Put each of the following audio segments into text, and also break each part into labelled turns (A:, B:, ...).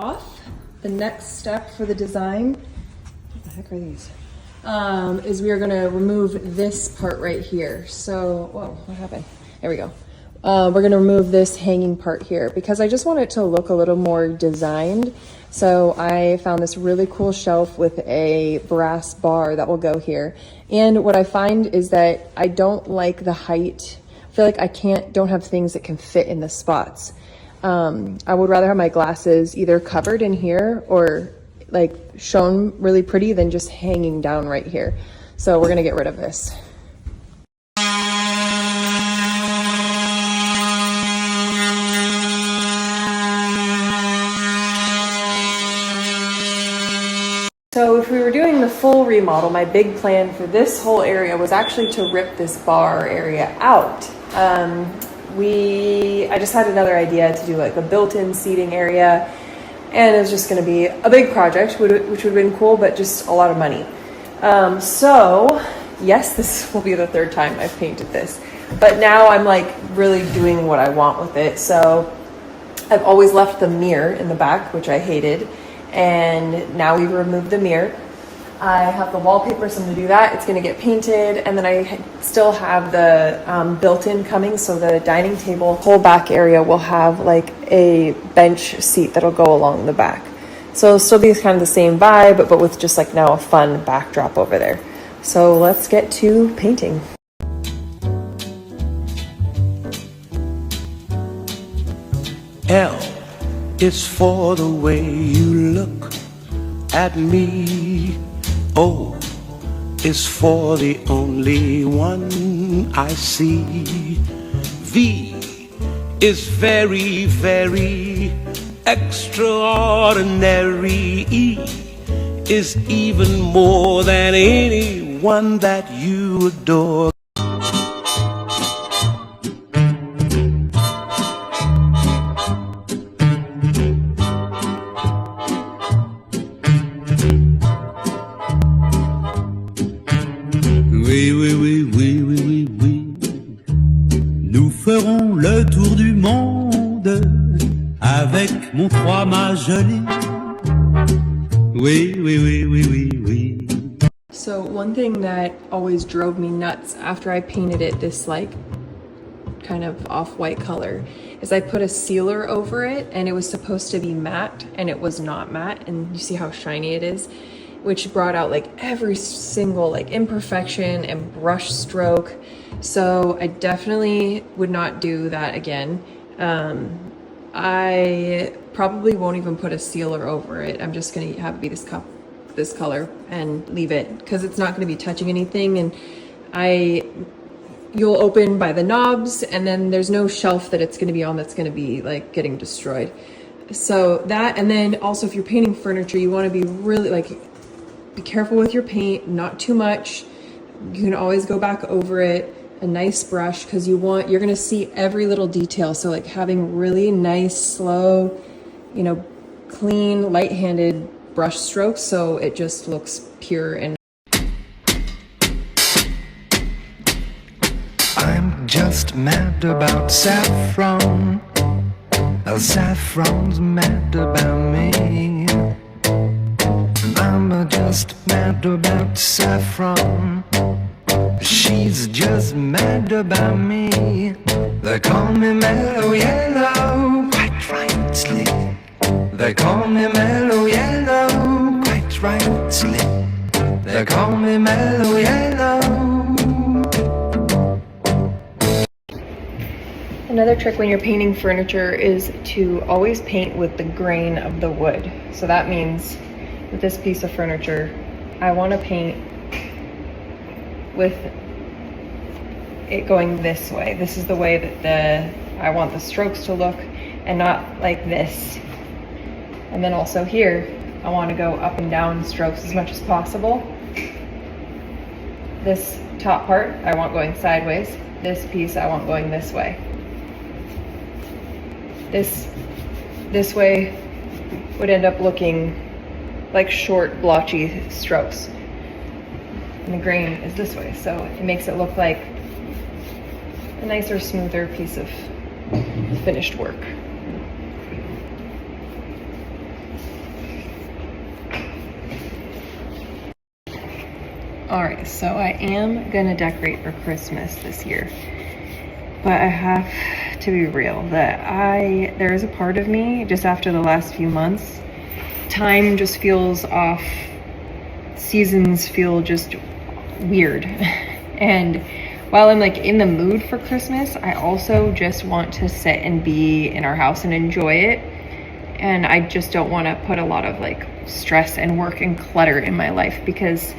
A: off, the next step for the design, what the heck are these? Is we are gonna remove this part right here. So, whoa, what happened? There we go. We're gonna remove this hanging part here because I just want it to look a little more designed. So I found this really cool shelf with a brass bar that will go here. And what I find is that I don't like the height. I feel like don't have things that can fit in the spots. I would rather have my glasses either covered in here or like shown really pretty than just hanging down right here. So we're gonna get rid of this. So if we were doing the full remodel, my big plan for this whole area was actually to rip this bar area out. I just had another idea to do like a built-in seating area, and it was just going to be a big project, which would have been cool, but just a lot of money. So yes, this will be the third time I've painted this, but now I'm like really doing what I want with it. So I've always left the mirror in the back, which I hated. And now we've removed the mirror. I have the wallpaper, so I'm gonna do that. It's gonna get painted, and then I still have the built-in coming, so the dining table whole back area will have like a bench seat that'll go along the back. So it'll still be kind of the same vibe, but with just like now a fun backdrop over there. So let's get to painting.
B: It's for the way you look at me. O is for the only one I see. V is very, very extraordinary. E is even more than anyone that you adore.
C: Nous ferons le tour du monde avec mon 3 ma jolie. Oui, oui, oui, oui, oui, oui.
A: So one thing that always drove me nuts after I painted it this like kind of off-white color is I put a sealer over it, and it was supposed to be matte and it was not matte, and you see how shiny it is, which brought out like every single like imperfection and brush stroke. So I definitely would not do that again. I probably won't even put a sealer over it. I'm just gonna have it be this color and leave it, because it's not gonna be touching anything, and you'll open by the knobs, and then there's no shelf that it's gonna be on that's gonna be like getting destroyed. So that, and then also if you're painting furniture, you wanna be really like, be careful with your paint, not too much. You can always go back over it, a nice brush, because you're gonna see every little detail. So like having really nice, slow, clean, light-handed brush strokes, so it just looks pure. And
B: I'm just mad about saffron. Saffron's mad about me. I'm just mad about saffron. She's just mad about me. They call me mellow yellow, quite rightly. They call me mellow yellow, quite rightly. They call me mellow yellow.
A: another trick when you're painting furniture is to always paint with the grain of the wood. So that means with this piece of furniture, I want to paint with it going this way. This is the way that I want the strokes to look, and not like this. And then also here, I want to go up and down strokes as much as possible. This top part, I want going sideways. This piece, I want going this way. This way would end up looking like short, blotchy strokes. And the grain is this way, so it makes it look like a nicer, smoother piece of finished work. All right, so I am gonna decorate for Christmas this year, but I have to be real that there is a part of me just after the last few months, time just feels off, seasons feel just weird. And while I'm like in the mood for Christmas, I also just want to sit and be in our house and enjoy it. And I just don't want to put a lot of like stress and work and clutter in my life, because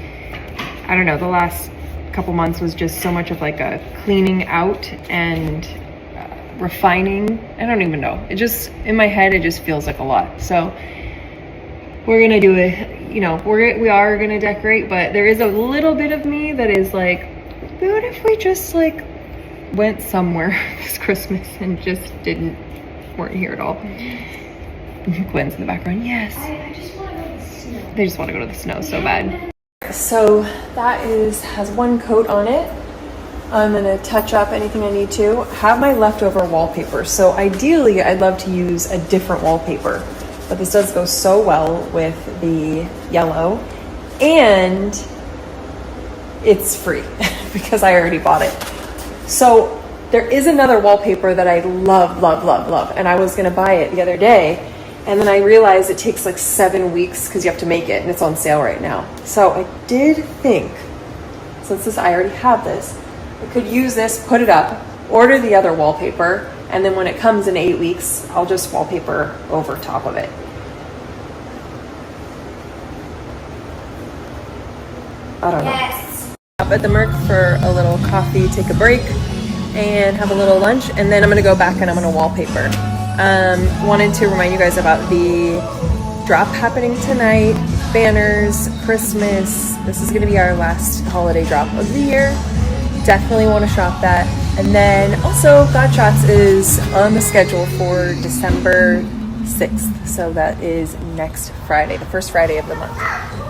A: I don't know, the last couple months was just so much of like a cleaning out and refining. I don't even know. It just, in my head, it just feels like a lot. So we're gonna do it, you know, we are gonna decorate, but there is a little bit of me that is like, what if we just like went somewhere this Christmas and just weren't here at all? Gwen's in the background, yes.
D: I just want to go to the snow.
A: They just want to go to the snow so bad.
D: So that has one coat on it. I'm gonna touch up anything I need to.
A: Have my leftover wallpaper. So ideally, I'd love to use a different wallpaper, but this does go so well with the yellow, and it's free because I already bought it. So there is another wallpaper that I love, and I was gonna buy it the other day, and then I realized it takes like 7 weeks because you have to make it, and it's on sale right now. So I did think, since I already have this, I could use this, put it up, order the other wallpaper, and then when it comes in 8 weeks, I'll just wallpaper over top of it. I don't know.
D: Yes.
A: Up at the Merc for a little coffee, take a break, and have a little lunch, and then I'm gonna go back and I'm gonna wallpaper. Wanted to remind you guys about the drop happening tonight, banners, Christmas. This is gonna be our last holiday drop of the year. Definitely wanna shop that. And then also God Shots is on the schedule for December 6th. So that is next Friday, the first Friday of the month.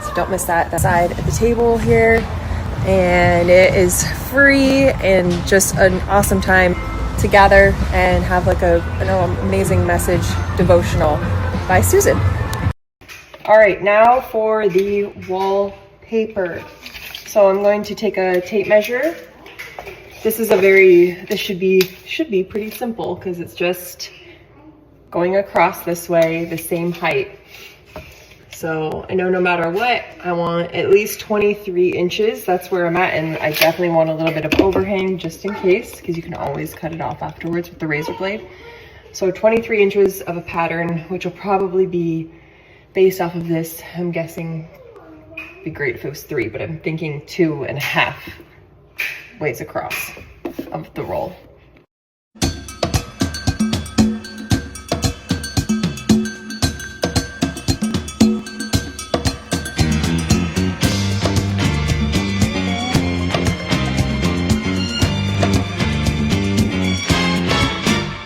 A: So don't miss that. That's side at the table here. And it is free and just an awesome time to gather and have like an amazing message devotional by Susan. All right, now for the wallpaper. So I'm going to take a tape measure. This is this should be pretty simple because it's just going across this way, the same height. So I know no matter what, I want at least 23 inches. That's where I'm at, and I definitely want a little bit of overhang just in case, because you can always cut it off afterwards with the razor blade. So 23 inches of a pattern, which will probably be based off of this. I'm guessing it'd be great if it was 3, but I'm thinking 2.5 ways across of the roll.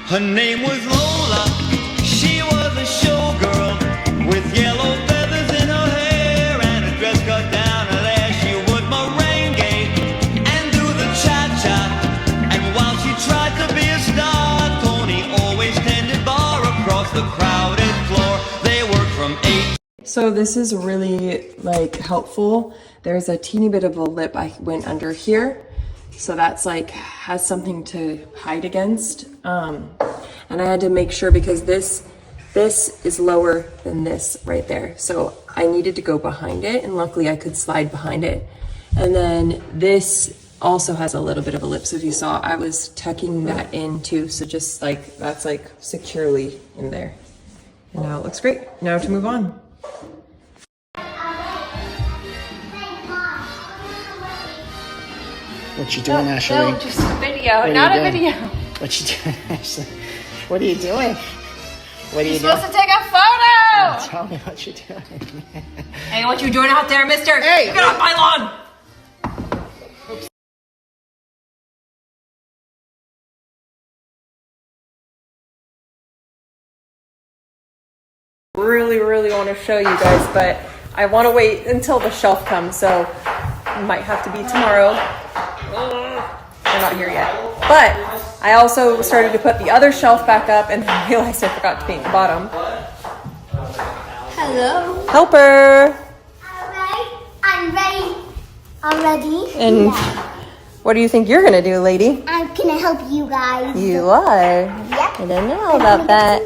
E: Her name was Lola, she was a showgirl with yellow feathers in her hair and a dress cut down her there. She would merengue and do the cha-cha, and while she tried to be a star, Tony always tended bar across the crowded floor. They worked from 8.
A: So this is really like helpful. There's a teeny bit of a lip I went under here. So that's like, has something to hide against. And I had to make sure because this is lower than this right there. So I needed to go behind it, and luckily I could slide behind it. And then this also has a little bit of a lip. So if you saw, I was tucking that in too. So just like, that's like securely in there. And now it looks great. Now to move on.
F: What you doing, Ashley?
A: No, just a video,
F: What are
A: not
F: you
A: a
F: doing?
A: video.
F: What you doing, Ashley? What are you doing? What are you
A: You're
F: doing?
A: supposed to take a photo!
F: Tell me what you're doing.
A: Hey, what you doing out there, mister?
F: Hey!
A: Get off my lawn! Really want to show you guys, but I want to wait until the shelf comes, so it might have to be tomorrow. They're not here yet. But I also started to put the other shelf back up and realized I forgot to paint the bottom.
D: Hello.
A: Helper!
D: Alright, I'm ready.
G: already.
A: And
G: Yeah.
A: what do you think you're gonna do, lady?
G: I'm gonna help you guys.
A: You are?
G: Yep.
A: I don't know about that.